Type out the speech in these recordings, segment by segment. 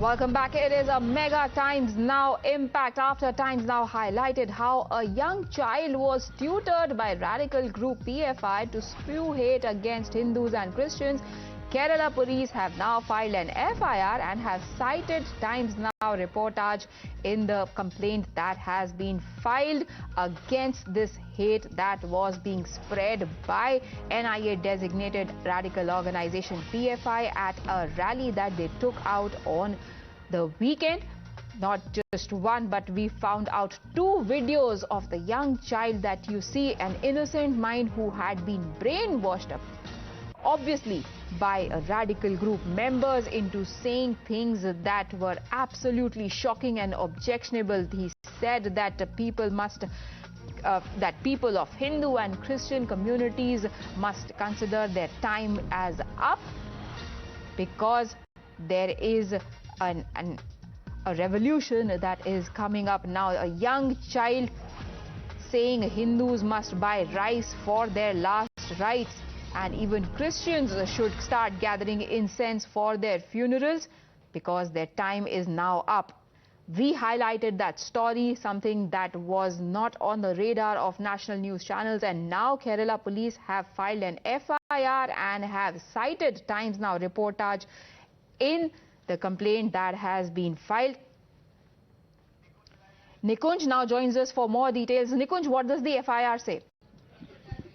Welcome back. It is a mega Times Now impact after Times Now highlighted how a young child was tutored by radical group PFI to spew hate against Hindus and Christians. Kerala police have now filed an FIR and have cited Times Now reportage in the complaint that has been filed against this hate that was being spread by NIA designated radical organization PFI at a rally that they took out on the weekend. Not just one, but we found out two videos of the young child that you see, an innocent mind who had been brainwashed up, obviously by a radical group members, into saying things that were absolutely shocking and objectionable. He said that people of Hindu and Christian communities must consider their time as up because there is a revolution that is coming up now. A young child saying Hindus must buy rice for their last rites, and even Christians should start gathering incense for their funerals because their time is now up. We highlighted that story, something that was not on the radar of national news channels, and now Kerala police have filed an FIR and have cited Times Now reportage in the complaint that has been filed. Nikunj now joins us for more details. Nikunj, what does the FIR say?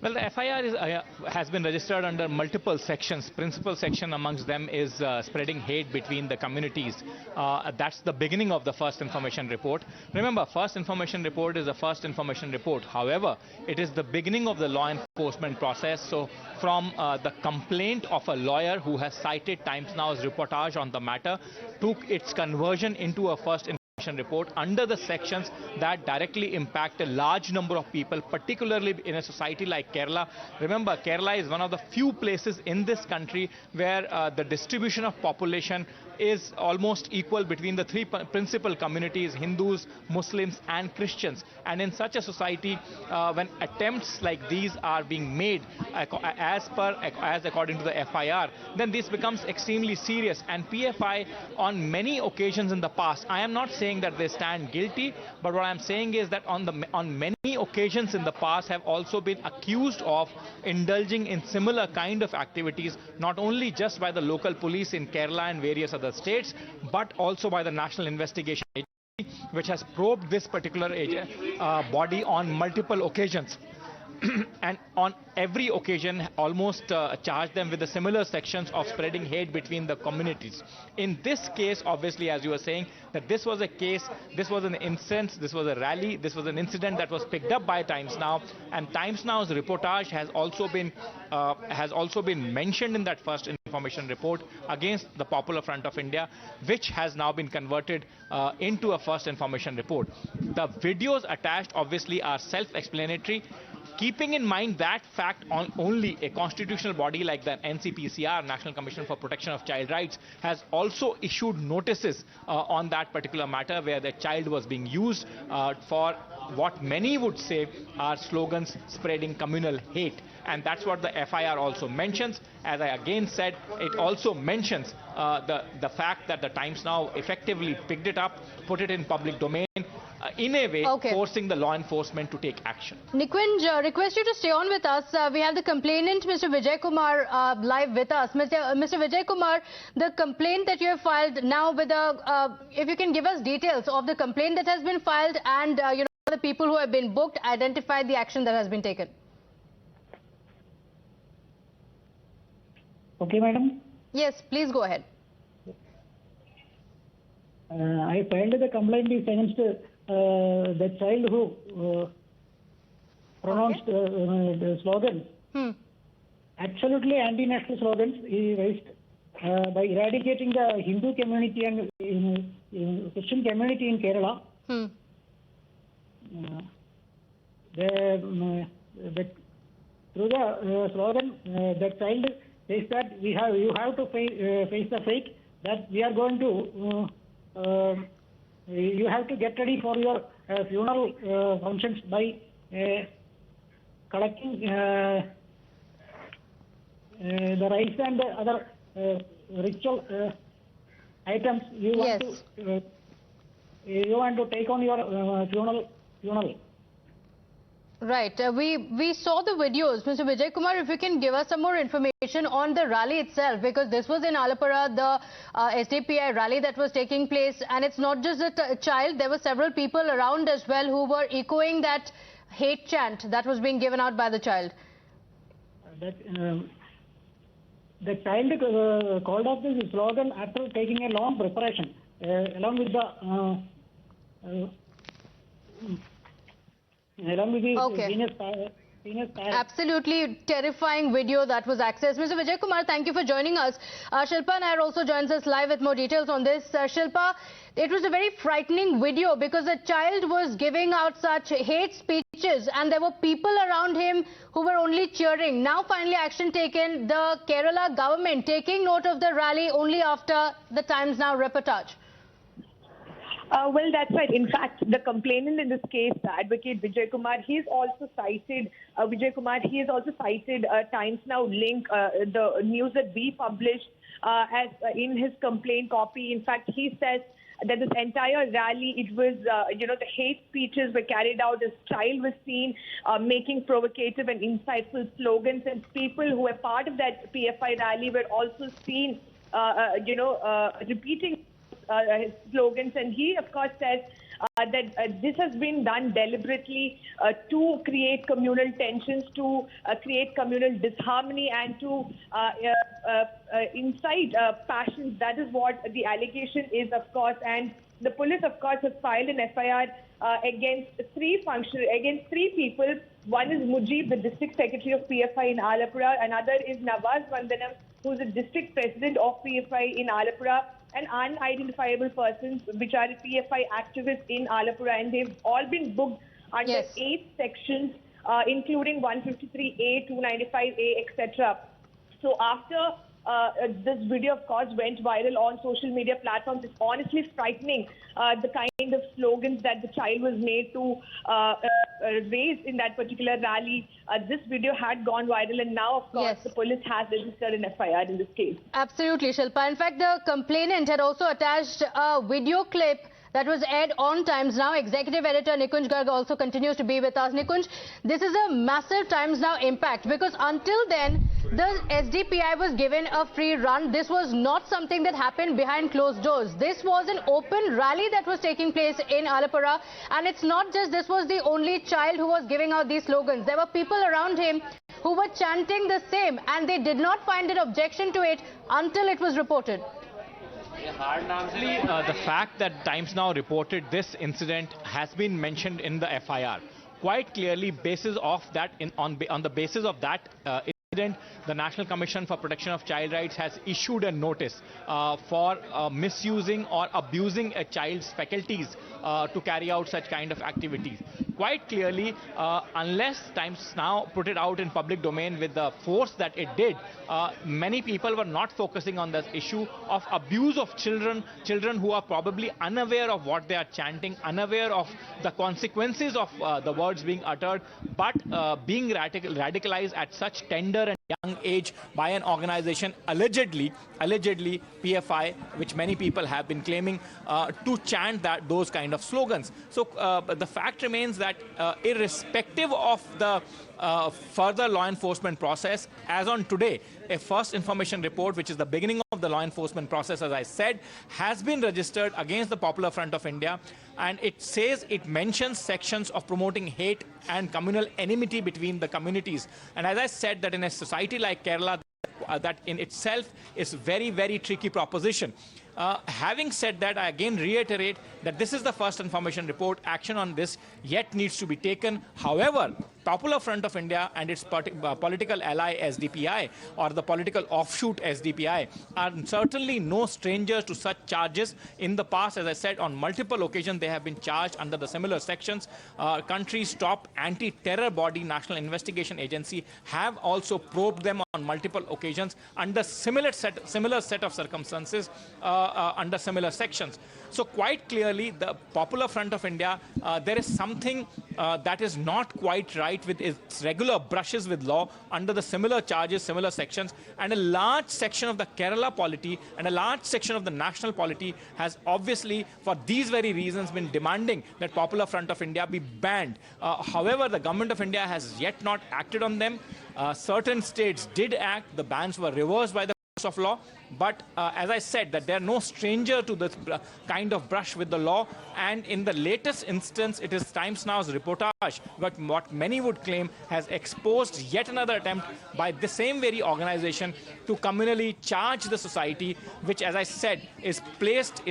Well, the FIR has been registered under multiple sections. Principal section amongst them is spreading hate between the communities. That's the beginning of the first information report. Remember, first information report is the first information report. However, it is the beginning of the law enforcement process. So from the complaint of a lawyer who has cited Times Now's reportage on the matter to its conversion into a first information report under the sections that directly impact a large number of people, particularly in a society like Kerala. Remember, Kerala is one of the few places in this country where the distribution of population is almost equal between the three principal communities: Hindus, Muslims and Christians. And in such a society, when attempts like these are being made as according to the FIR, then this becomes extremely serious. And PFI on many occasions in the past, I am not saying that they stand guilty, but what I am saying is that on many occasions in the past have also been accused of indulging in similar kind of activities, not only just by the local police in Kerala and various other states, but also by the National Investigation Agency, which has probed this particular body on multiple occasions. And on every occasion almost charged them with the similar sections of spreading hate between the communities. In this case, obviously, as you were saying, that this was a case, this was an instance, this was a rally, this was an incident that was picked up by Times Now, and Times Now's reportage has also been mentioned in that first information report against the Popular Front of India, which has now been converted into a first information report. The videos attached obviously are self-explanatory. Keeping in mind that fact, only a constitutional body like the NCPCR, National Commission for Protection of Child Rights, has also issued notices on that particular matter, where the child was being used for what many would say are slogans spreading communal hate. And that's what the FIR also mentions. As I again said, it also mentions the fact that the Times Now effectively picked it up, put it in public domain, in a way forcing the law enforcement to take action. Nikunj, request you to stay on with us. We have the complainant, Mr. Vijay Kumar, live with us. Mr. Vijay Kumar, the complaint that you have filed now, with if you can give us details of the complaint that has been filed and the people who have been booked, identify the action that has been taken. Okay, madam. Yes, please go ahead. I filed the complaint against the child who pronounced the slogan. Absolutely anti-national slogans he raised by eradicating the Hindu community and Christian community in Kerala. Through the slogan, the child says that you have to face the fate that we are going to. You have to get ready for your funeral functions by collecting the rice and other ritual items you want to you want to take on your funeral. Right. We saw the videos. Mr. Vijay Kumar, if you can give us some more information on the rally itself, because this was in Alappuzha, the SDPI rally that was taking place, and it's not just a child. There were several people around as well who were echoing that hate chant that was being given out by the child. The child called off this slogan after taking a long preparation, along with the senior parents. Absolutely terrifying video that was accessed. Mr. Vijay Kumar, thank you for joining us. Shilpa Nair also joins us live with more details on this. Shilpa, it was a very frightening video because a child was giving out such hate speeches and there were people around him who were only cheering. Now finally action taken, the Kerala government taking note of the rally only after the Times Now reportage. Well, that's right. In fact, the complainant in this case, Advocate Vijay Kumar, he has also cited Times Now link, the news that we published as in his complaint copy. In fact, he says that this entire rally, it was, the hate speeches were carried out. This child was seen making provocative and insightful slogans, and people who were part of that PFI rally were also seen, repeating his slogans. And he, of course, says that this has been done deliberately to create communal tensions, to create communal disharmony, and to incite passions. That is what the allegation is, of course. And the police, of course, has filed an FIR against three people. One is Mujib, the district secretary of PFI in Alappuzha. Another is Nawaz Vandanam, who is the district president of PFI in Alappuzha, and unidentifiable persons, which are PFI activists in Alappuzha, and they've all been booked under 8 sections, including 153A, 295A, etc. So after this video, of course, went viral on social media platforms, it's honestly frightening, the kind of slogans that the child was made to raise in that particular rally. This video had gone viral, and now, of course, the police has registered an FIR in this case. Absolutely, Shilpa. In fact, the complainant had also attached a video clip that was aired on Times Now. Executive editor Nikunj Garg also continues to be with us. Nikunj, this is a massive Times Now impact, because until then, the SDPI was given a free run. This was not something that happened behind closed doors. This was an open rally that was taking place in Alappuzha. And it's not just this was the only child who was giving out these slogans. There were people around him who were chanting the same, and they did not find an objection to it until it was reported. The fact that Times Now reported this incident has been mentioned in the FIR. Quite clearly, on the basis of that incident, the National Commission for Protection of Child Rights has issued a notice for misusing or abusing a child's faculties to carry out such kind of activities. Quite clearly, unless Times Now put it out in public domain with the force that it did, many people were not focusing on this issue of abuse of children who are probably unaware of what they are chanting, unaware of the consequences of the words being uttered, but being radicalized at such tender and young age by an organization allegedly PFI, which many people have been claiming to chant those kind of slogans. So the fact remains that irrespective of the further law enforcement process, as on today, a first information report, which is the beginning of the law enforcement process, as I said, has been registered against the Popular Front of India, and it mentions sections of promoting hate and communal enmity between the communities. And as I said, that in a society like Kerala, that in itself is very, very tricky proposition. Having said that, I again reiterate that this is the first information report. Action on this yet needs to be taken. However, Popular Front of India and its political ally SDPI, or the political offshoot SDPI, are certainly no strangers to such charges. In the past, as I said, on multiple occasions they have been charged under the similar sections. Country's top anti-terror body, National Investigation Agency, have also probed them on multiple occasions under similar set of circumstances. under similar sections. So quite clearly, the Popular Front of India, there is something that is not quite right with its regular brushes with law under the similar charges, similar sections, and a large section of the Kerala polity and a large section of the national polity has obviously, for these very reasons, been demanding that Popular Front of India be banned. However, the Government of India has yet not acted on them. Certain states did act. The bans were reversed by the of law, but as I said, that they're no stranger to this kind of brush with the law, and in the latest instance it is Times Now's reportage, but what many would claim has exposed yet another attempt by the same very organization to communally charge the society, which, as I said, is placed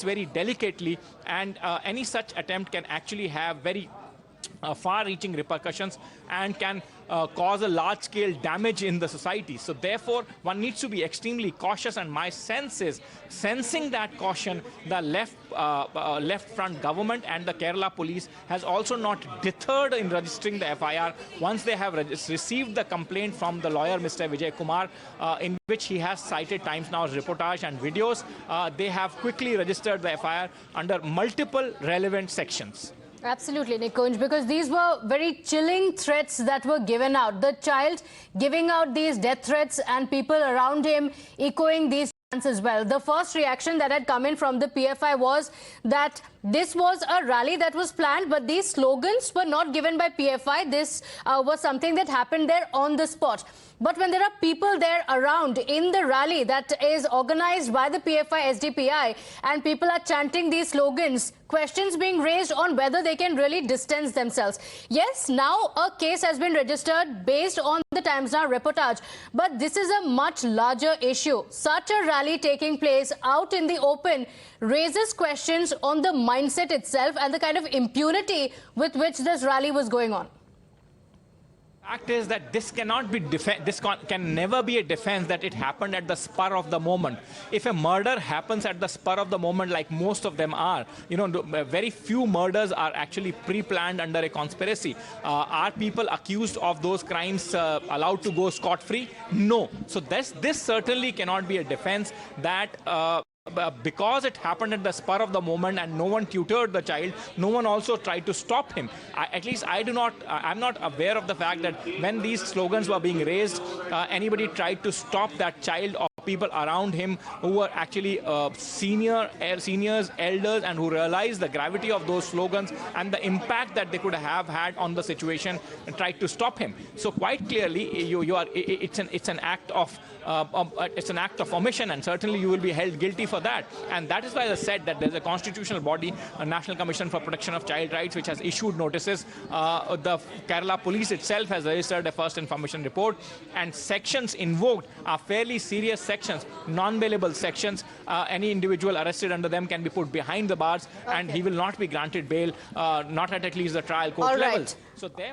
very delicately, and any such attempt can actually have very far-reaching repercussions and can cause a large-scale damage in the society. So therefore, one needs to be extremely cautious, and my sense is, sensing that caution, the left front government and the Kerala police has also not deterred in registering the FIR. Once they have received the complaint from the lawyer, Mr. Vijay Kumar, in which he has cited Times Now's reportage and videos, they have quickly registered the FIR under multiple relevant sections. Absolutely, Nikunj, because these were very chilling threats that were given out. The child giving out these death threats and people around him echoing these as well. The first reaction that had come in from the PFI was that this was a rally that was planned, but these slogans were not given by PFI. This was something that happened there on the spot. But when there are people there around in the rally that is organized by the PFI SDPI and people are chanting these slogans, questions being raised on whether they can really distance themselves. Yes, now a case has been registered based on the Times Now reportage, but this is a much larger issue. Such a rally taking place out in the open raises questions on the mindset itself and the kind of impunity with which this rally was going on. Fact is that this cannot be can never be a defense that it happened at the spur of the moment. If a murder happens at the spur of the moment, like most of them are, you know, very few murders are actually pre-planned under a conspiracy. Are people accused of those crimes allowed to go scot-free? No. So this certainly cannot be a defense that because it happened at the spur of the moment and no one tutored the child, no one also tried to stop him. At least I'm not aware of the fact that when these slogans were being raised, anybody tried to stop that child or people around him who were actually seniors, elders, and who realized the gravity of those slogans and the impact that they could have had on the situation and tried to stop him. So quite clearly, it's an act of omission, and certainly you will be held guilty for that. And that is why I said that there's a constitutional body, a National Commission for Protection of Child Rights, which has issued notices. The Kerala police itself has registered a first information report, and sections invoked are fairly serious sections, non-bailable sections. Any individual arrested under them can be put behind the bars, and he will not be granted bail, not at least the trial court level. So therefore